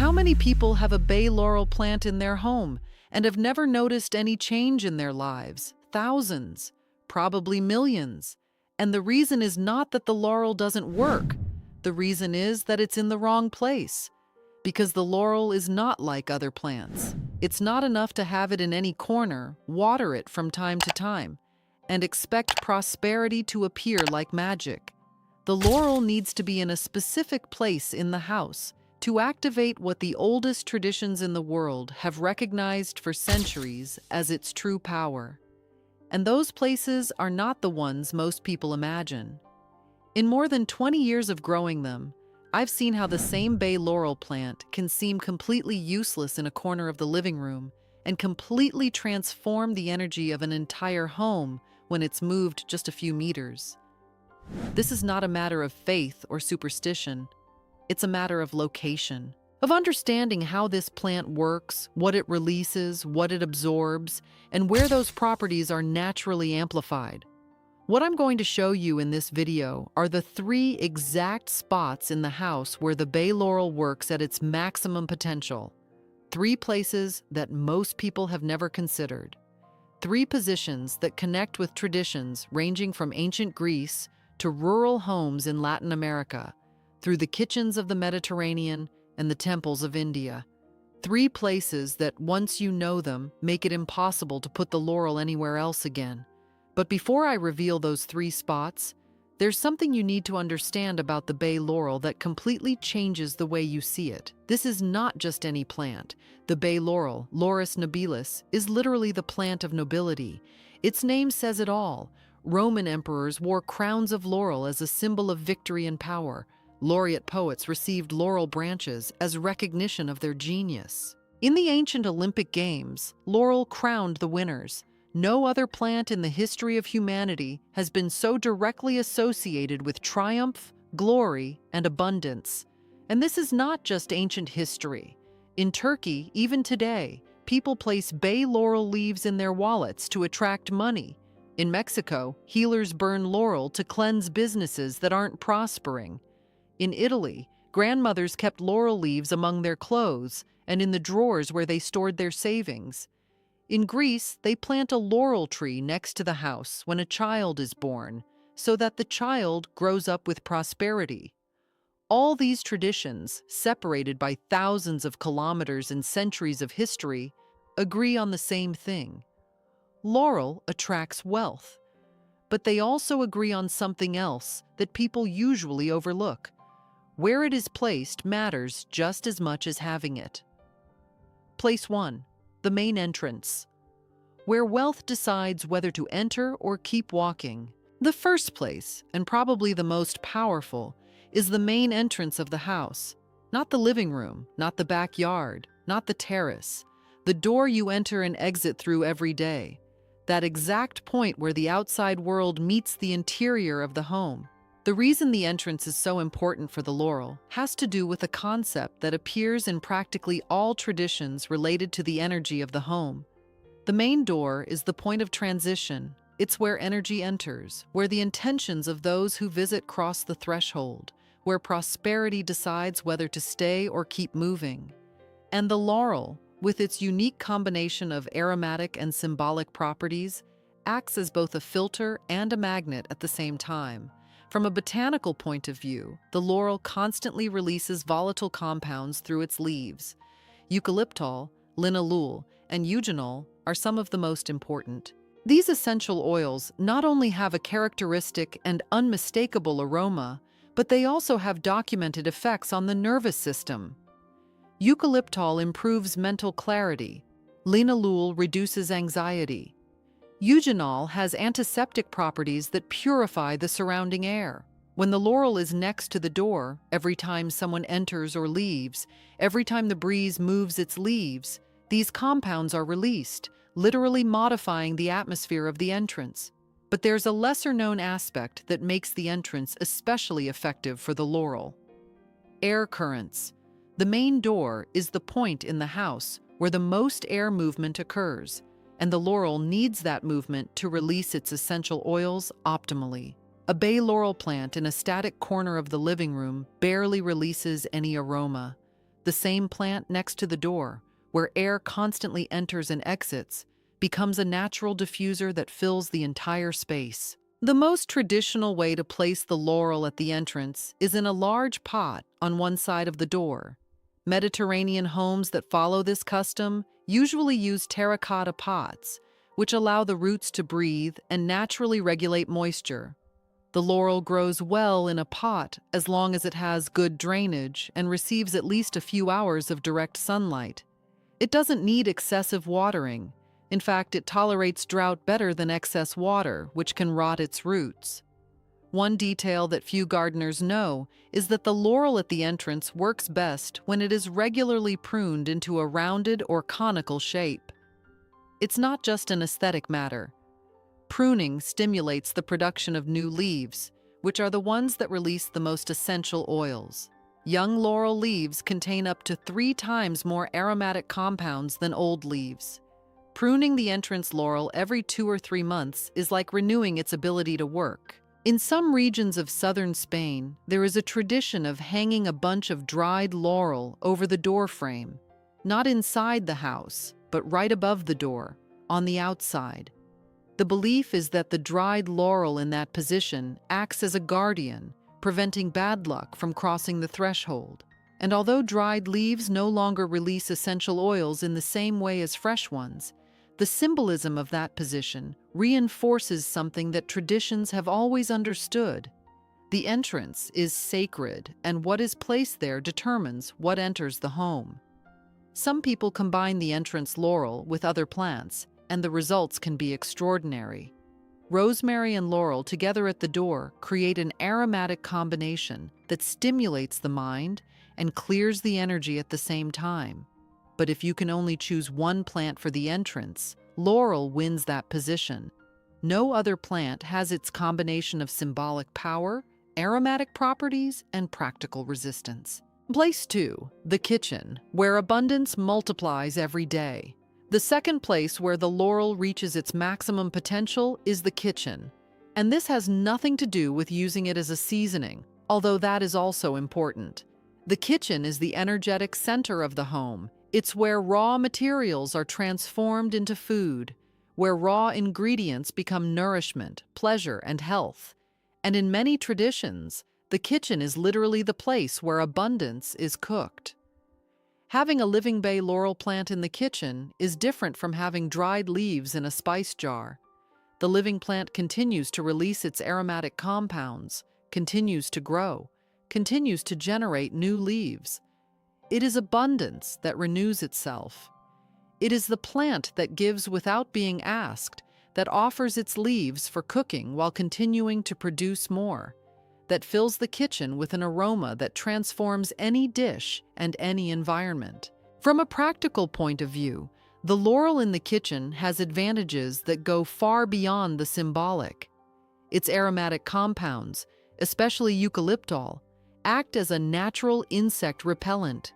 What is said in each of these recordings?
How many people have a bay laurel plant in their home and have never noticed any change in their lives? Thousands, probably millions. And the reason is not that the laurel doesn't work. The reason is that it's in the wrong place. Because the laurel is not like other plants. It's not enough to have it in any corner, water it from time to time, and expect prosperity to appear like magic. The laurel needs to be in a specific place in the house to activate what the oldest traditions in the world have recognized for centuries as its true power. And those places are not the ones most people imagine. In more than 20 years of growing them, I've seen how the same bay laurel plant can seem completely useless in a corner of the living room and completely transform the energy of an entire home when it's moved just a few meters. This is not a matter of faith or superstition. It's a matter of location, of understanding how this plant works, what it releases, what it absorbs, and where those properties are naturally amplified. What I'm going to show you in this video are the 3 exact spots in the house where the bay laurel works at its maximum potential. 3 places that most people have never considered. 3 positions that connect with traditions ranging from ancient Greece to rural homes in Latin America, through the kitchens of the Mediterranean and the temples of India. 3 places that, once you know them, make it impossible to put the laurel anywhere else again. But before I reveal those 3 spots, there's something you need to understand about the bay laurel that completely changes the way you see it. This is not just any plant. The bay laurel, Laurus nobilis, is literally the plant of nobility. Its name says it all. Roman emperors wore crowns of laurel as a symbol of victory and power. Laureate poets received laurel branches as recognition of their genius. In the ancient Olympic Games, laurel crowned the winners. No other plant in the history of humanity has been so directly associated with triumph, glory, and abundance. And this is not just ancient history. In Turkey, even today, people place bay laurel leaves in their wallets to attract money. In Mexico, healers burn laurel to cleanse businesses that aren't prospering. In Italy, grandmothers kept laurel leaves among their clothes and in the drawers where they stored their savings. In Greece, they plant a laurel tree next to the house when a child is born, so that the child grows up with prosperity. All these traditions, separated by thousands of kilometers and centuries of history, agree on the same thing. Laurel attracts wealth, but they also agree on something else that people usually overlook. Where it is placed matters just as much as having it. Place 1. The main entrance, where wealth decides whether to enter or keep walking. The first place, and probably the most powerful, is the main entrance of the house. Not the living room, not the backyard, not the terrace. The door you enter and exit through every day. That exact point where the outside world meets the interior of the home. The reason the entrance is so important for the laurel has to do with a concept that appears in practically all traditions related to the energy of the home. The main door is the point of transition. It's where energy enters, where the intentions of those who visit cross the threshold, where prosperity decides whether to stay or keep moving. And the laurel, with its unique combination of aromatic and symbolic properties, acts as both a filter and a magnet at the same time. From a botanical point of view, the laurel constantly releases volatile compounds through its leaves. Eucalyptol, linalool, and eugenol are some of the most important. These essential oils not only have a characteristic and unmistakable aroma, but they also have documented effects on the nervous system. Eucalyptol improves mental clarity. Linalool reduces anxiety. Eugenol has antiseptic properties that purify the surrounding air. When the laurel is next to the door, every time someone enters or leaves, every time the breeze moves its leaves, these compounds are released, literally modifying the atmosphere of the entrance. But there's a lesser-known aspect that makes the entrance especially effective for the laurel. Air currents. The main door is the point in the house where the most air movement occurs, and the laurel needs that movement to release its essential oils optimally. A bay laurel plant in a static corner of the living room barely releases any aroma. the same plant next to the door, where air constantly enters and exits, becomes a natural diffuser that fills the entire space. The most traditional way to place the laurel at the entrance is in a large pot on one side of the door. Mediterranean homes that follow this custom usually use terracotta pots, which allow the roots to breathe and naturally regulate moisture. The laurel grows well in a pot as long as it has good drainage and receives at least a few hours of direct sunlight. It doesn't need excessive watering. In fact, it tolerates drought better than excess water, which can rot its roots. One detail that few gardeners know is that the laurel at the entrance works best when it is regularly pruned into a rounded or conical shape. It's not just an aesthetic matter. Pruning stimulates the production of new leaves, which are the ones that release the most essential oils. Young laurel leaves contain up to 3 times more aromatic compounds than old leaves. Pruning the entrance laurel every 2 or 3 months is like renewing its ability to work. In some regions of southern Spain, there is a tradition of hanging a bunch of dried laurel over the door frame, not inside the house, but right above the door, on the outside. The belief is that the dried laurel in that position acts as a guardian, preventing bad luck from crossing the threshold. And although dried leaves no longer release essential oils in the same way as fresh ones, the symbolism of that position reinforces something that traditions have always understood. The entrance is sacred, and what is placed there determines what enters the home. Some people combine the entrance laurel with other plants, and the results can be extraordinary. Rosemary and laurel together at the door create an aromatic combination that stimulates the mind and clears the energy at the same time. But if you can only choose one plant for the entrance, laurel wins that position. No other plant has its combination of symbolic power, aromatic properties, and practical resistance. Place 2, the kitchen, where abundance multiplies every day. The second place where the laurel reaches its maximum potential is the kitchen. And this has nothing to do with using it as a seasoning, although that is also important. The kitchen is the energetic center of the home. It's where raw materials are transformed into food, where raw ingredients become nourishment, pleasure, and health. And in many traditions, the kitchen is literally the place where abundance is cooked. Having a living bay laurel plant in the kitchen is different from having dried leaves in a spice jar. The living plant continues to release its aromatic compounds, continues to grow, continues to generate new leaves. It is abundance that renews itself. It is the plant that gives without being asked, that offers its leaves for cooking while continuing to produce more, that fills the kitchen with an aroma that transforms any dish and any environment. From a practical point of view, the laurel in the kitchen has advantages that go far beyond the symbolic. Its aromatic compounds, especially eucalyptol, act as a natural insect repellent.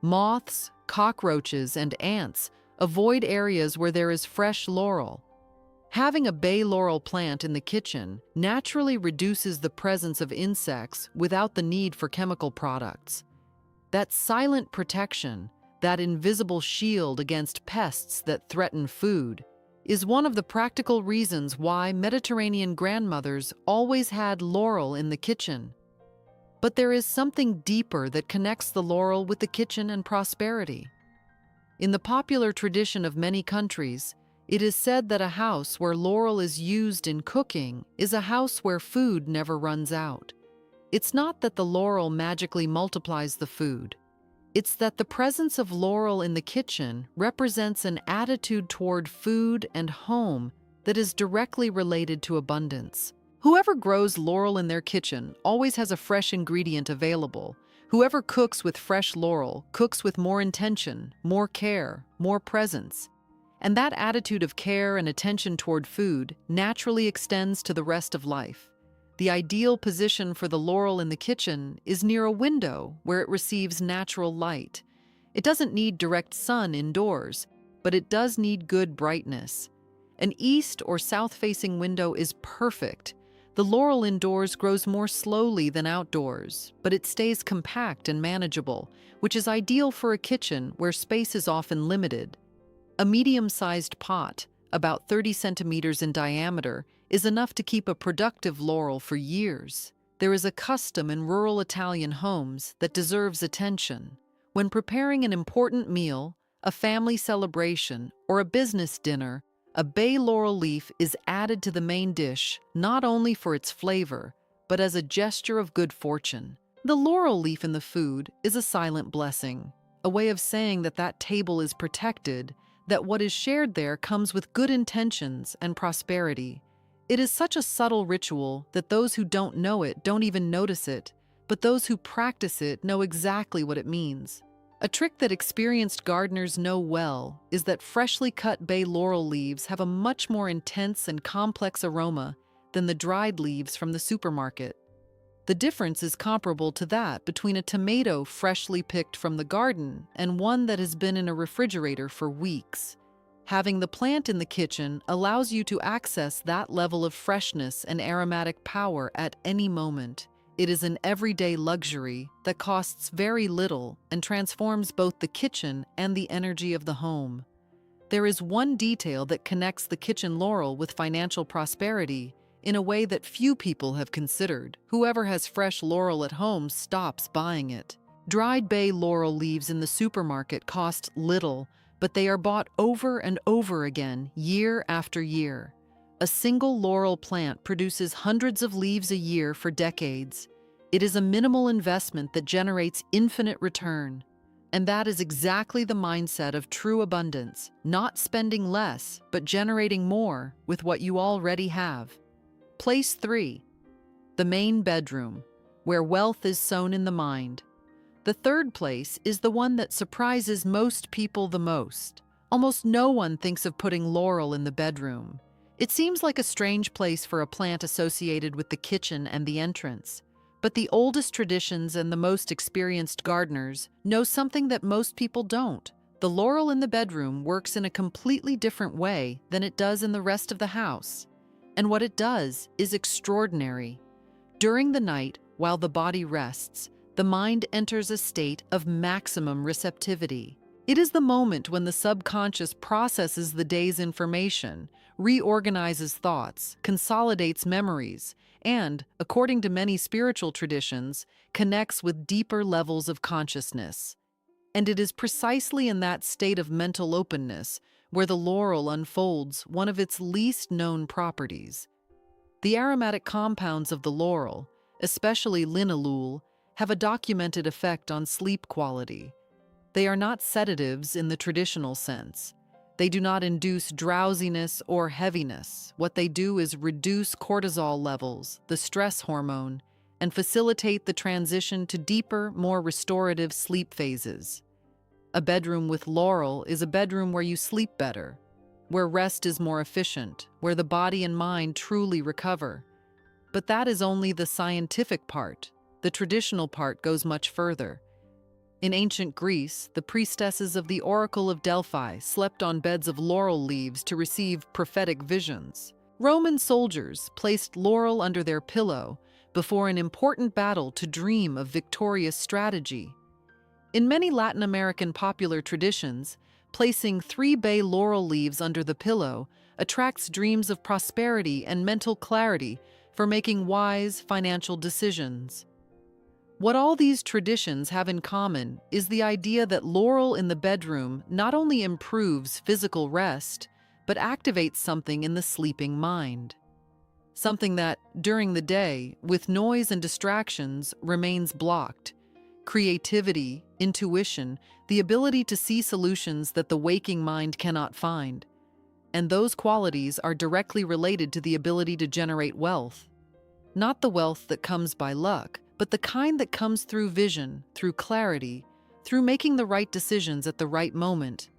Moths, cockroaches, and ants avoid areas where there is fresh laurel. Having a bay laurel plant in the kitchen naturally reduces the presence of insects without the need for chemical products. That silent protection, that invisible shield against pests that threaten food, is one of the practical reasons why Mediterranean grandmothers always had laurel in the kitchen. But there is something deeper that connects the laurel with the kitchen and prosperity. In the popular tradition of many countries, it is said that a house where laurel is used in cooking is a house where food never runs out. It's not that the laurel magically multiplies the food. It's that the presence of laurel in the kitchen represents an attitude toward food and home that is directly related to abundance. Whoever grows laurel in their kitchen always has a fresh ingredient available. Whoever cooks with fresh laurel cooks with more intention, more care, more presence. And that attitude of care and attention toward food naturally extends to the rest of life. The ideal position for the laurel in the kitchen is near a window where it receives natural light. It doesn't need direct sun indoors, but it does need good brightness. An east or south-facing window is perfect. The laurel indoors grows more slowly than outdoors, but it stays compact and manageable, which is ideal for a kitchen where space is often limited. A medium-sized pot, about 30 centimeters in diameter, is enough to keep a productive laurel for years. There is a custom in rural Italian homes that deserves attention. When preparing an important meal, a family celebration, or a business dinner, a bay laurel leaf is added to the main dish not only for its flavor, but as a gesture of good fortune. The laurel leaf in the food is a silent blessing, a way of saying that that table is protected, that what is shared there comes with good intentions and prosperity. It is such a subtle ritual that those who don't know it don't even notice it, but those who practice it know exactly what it means. A trick that experienced gardeners know well is that freshly cut bay laurel leaves have a much more intense and complex aroma than the dried leaves from the supermarket. The difference is comparable to that between a tomato freshly picked from the garden and one that has been in a refrigerator for weeks. Having the plant in the kitchen allows you to access that level of freshness and aromatic power at any moment. It is an everyday luxury that costs very little and transforms both the kitchen and the energy of the home. There is one detail that connects the kitchen laurel with financial prosperity in a way that few people have considered. Whoever has fresh laurel at home stops buying it. Dried bay laurel leaves in the supermarket cost little, but they are bought over and over again, year after year. A single laurel plant produces hundreds of leaves a year for decades. It is a minimal investment that generates infinite return. And that is exactly the mindset of true abundance, not spending less, but generating more with what you already have. Place 3. The main bedroom, where wealth is sown in the mind. The third place is the one that surprises most people the most. Almost no one thinks of putting laurel in the bedroom. It seems like a strange place for a plant associated with the kitchen and the entrance. But the oldest traditions and the most experienced gardeners know something that most people don't. The laurel in the bedroom works in a completely different way than it does in the rest of the house. And what it does is extraordinary. During the night, while the body rests, the mind enters a state of maximum receptivity. It is the moment when the subconscious processes the day's information, reorganizes thoughts, consolidates memories, and, according to many spiritual traditions, connects with deeper levels of consciousness. And it is precisely in that state of mental openness where the laurel unfolds one of its least known properties. The aromatic compounds of the laurel, especially linalool, have a documented effect on sleep quality. They are not sedatives in the traditional sense. They do not induce drowsiness or heaviness. What they do is reduce cortisol levels, the stress hormone, and facilitate the transition to deeper, more restorative sleep phases. A bedroom with laurel is a bedroom where you sleep better, where rest is more efficient, where the body and mind truly recover. But that is only the scientific part. The traditional part goes much further. In ancient Greece, the priestesses of the Oracle of Delphi slept on beds of laurel leaves to receive prophetic visions. Roman soldiers placed laurel under their pillow before an important battle to dream of victorious strategy. In many Latin American popular traditions, placing 3 bay laurel leaves under the pillow attracts dreams of prosperity and mental clarity for making wise financial decisions. What all these traditions have in common is the idea that laurel in the bedroom not only improves physical rest, but activates something in the sleeping mind. Something that, during the day, with noise and distractions, remains blocked. Creativity, intuition, the ability to see solutions that the waking mind cannot find. And those qualities are directly related to the ability to generate wealth. Not the wealth that comes by luck, but the kind that comes through vision, through clarity, through making the right decisions at the right moment.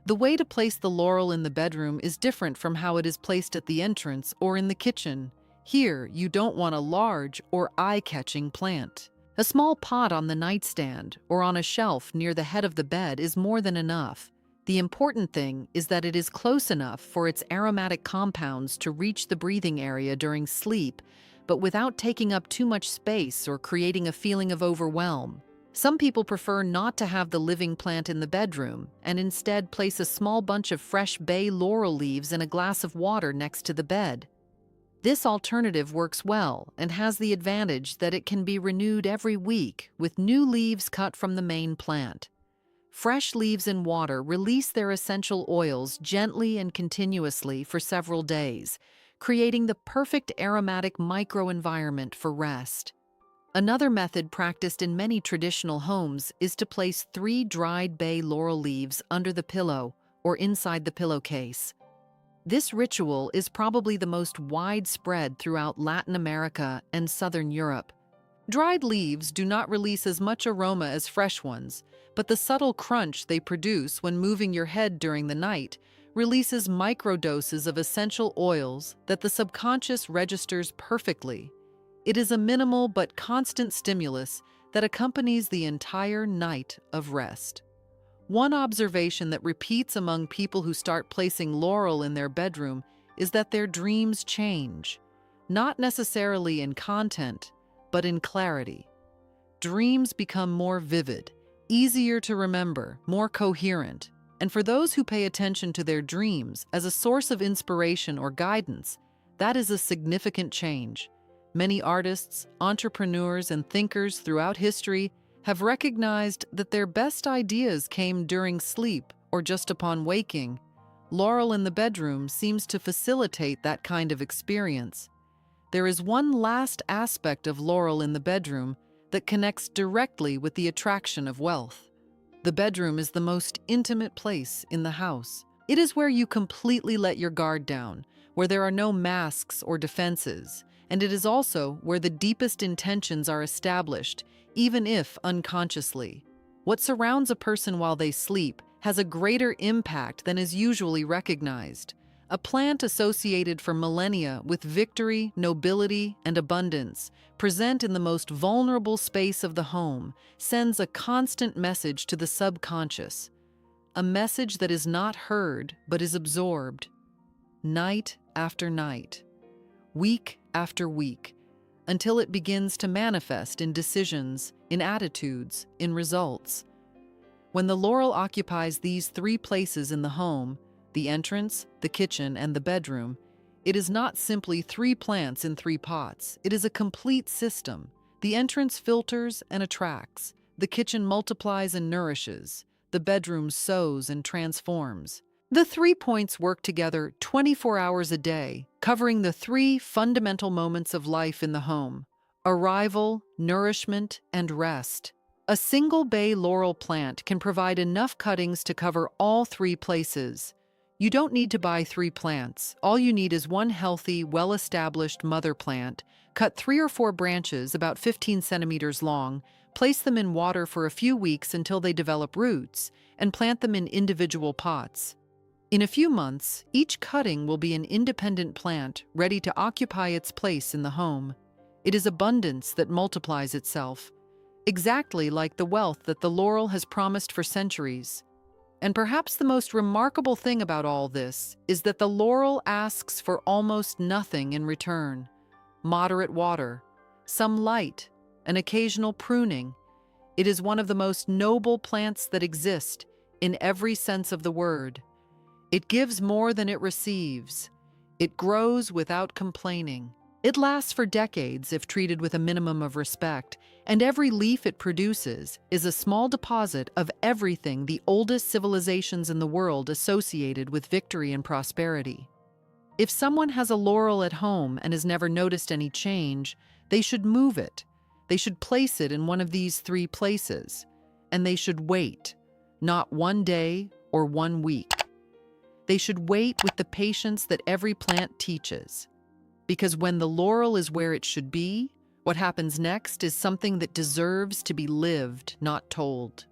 The way to place the laurel in the bedroom is different from how it is placed at the entrance or in the kitchen. Here, you don't want a large or eye-catching plant. A small pot on the nightstand or on a shelf near the head of the bed is more than enough. The important thing is that it is close enough for its aromatic compounds to reach the breathing area during sleep, but without taking up too much space or creating a feeling of overwhelm. Some people prefer not to have the living plant in the bedroom and instead place a small bunch of fresh bay laurel leaves in a glass of water next to the bed. This alternative works well and has the advantage that it can be renewed every week with new leaves cut from the main plant. Fresh leaves in water release their essential oils gently and continuously for several days, creating the perfect aromatic microenvironment for rest. Another method practiced in many traditional homes is to place 3 dried bay laurel leaves under the pillow or inside the pillowcase. This ritual is probably the most widespread throughout Latin America and Southern Europe. Dried leaves do not release as much aroma as fresh ones, but the subtle crunch they produce when moving your head during the night releases microdoses of essential oils that the subconscious registers perfectly. It is a minimal but constant stimulus that accompanies the entire night of rest. One observation that repeats among people who start placing laurel in their bedroom is that their dreams change, not necessarily in content, but in clarity. Dreams become more vivid, easier to remember, more coherent, and for those who pay attention to their dreams as a source of inspiration or guidance, that is a significant change. Many artists, entrepreneurs, and thinkers throughout history have recognized that their best ideas came during sleep or just upon waking. Laurel in the bedroom seems to facilitate that kind of experience. There is one last aspect of laurel in the bedroom that connects directly with the attraction of wealth. The bedroom is the most intimate place in the house. It is where you completely let your guard down, where there are no masks or defenses, and it is also where the deepest intentions are established, even if unconsciously. What surrounds a person while they sleep has a greater impact than is usually recognized. A plant associated for millennia with victory, nobility, and abundance, present in the most vulnerable space of the home, sends a constant message to the subconscious. A message that is not heard, but is absorbed. Night after night, week after week, until it begins to manifest in decisions, in attitudes, in results. When the laurel occupies these 3 places in the home, the entrance, the kitchen, and the bedroom, it is not simply 3 plants in 3 pots. It is a complete system. The entrance filters and attracts. The kitchen multiplies and nourishes. The bedroom sows and transforms. The 3 points work together 24 hours a day, covering the 3 fundamental moments of life in the home: arrival, nourishment, and rest. A single bay laurel plant can provide enough cuttings to cover all 3 places. You don't need to buy 3 plants. All you need is one healthy, well-established mother plant. Cut 3 or 4 branches about 15 centimeters long, place them in water for a few weeks until they develop roots, and plant them in individual pots. In a few months, each cutting will be an independent plant ready to occupy its place in the home. It is abundance that multiplies itself, exactly like the wealth that the laurel has promised for centuries. And perhaps the most remarkable thing about all this is that the laurel asks for almost nothing in return. Moderate water, some light, an occasional pruning. It is one of the most noble plants that exist, in every sense of the word. It gives more than it receives. It grows without complaining. It lasts for decades if treated with a minimum of respect, and every leaf it produces is a small deposit of everything the oldest civilizations in the world associated with victory and prosperity. If someone has a laurel at home and has never noticed any change, they should move it. They should place it in one of these 3 places, and they should wait, not 1 day or 1 week. They should wait with the patience that every plant teaches. Because when the laurel is where it should be, what happens next is something that deserves to be lived, not told.